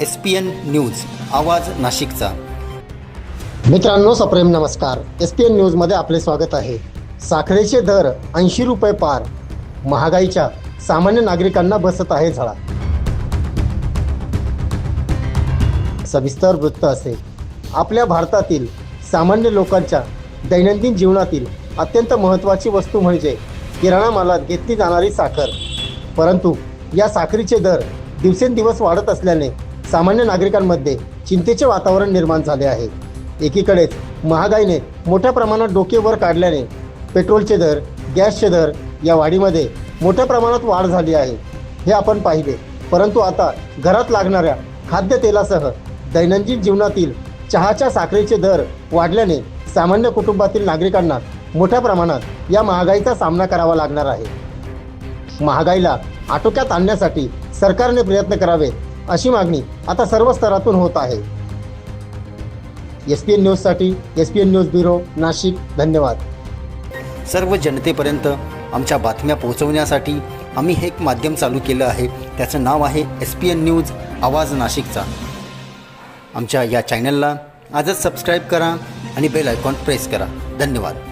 SPN news आवाज नाशिकचा। मित्रांनो सप्रेम नमस्कार। SPN न्यूजमध्ये आपले स्वागत आहे। साखरेचे दर 80 रुपये पार, महागाईच्या सामान्य नागरिकांना बसत आहे झळा। सविस्तर वृत्त असे। आपल्या भारतातील सामान्य लोकांच्या दैनंदिन जीवनातील अत्यंत महत्त्वाची वस्तू म्हणजे किराणा मालात घेतली जाणारी साखर। परंतु या साखरेचे दर दिवसेंदिवस वाढत असल्याने सामान्य नागरिकांमध्ये चिंतेचे वातावरण निर्माण झाले आहे। एकीकडेच महागाईने मोठ्या प्रमाणात डोके वर काढल्याने पेट्रोलचे दर, गॅसचे दर या वाढीमध्ये मोठ्या प्रमाणात वाढ झाली आहे, हे आपण पाहिले। परंतु आता घरात लागणाऱ्या खाद्यतेलासह दैनंदिन जीवनातील चहाच्या साखरेचे दर वाढल्याने सामान्य कुटुंबातील नागरिकांना मोठ्या प्रमाणात या महागाईचा सामना करावा लागणार आहे। महागाईला आटोक्यात आणण्यासाठी सरकारने प्रयत्न करावे अशी मागणी आता सर्व स्तरातून होत आहे। SPN न्यूजसाठी SPN न्यूज ब्युरो नाशिक, धन्यवाद। सर्व जनतेपर्यंत आमच्या बातम्या पोहोचवण्यासाठी आम्ही हे एक माध्यम चालू केलं आहे, त्याचं नाव आहे SPN न्यूज आवाज नाशिकचा। आमच्या या चॅनलला आजच सबस्क्राईब करा आणि बेल आयकॉन प्रेस करा। धन्यवाद।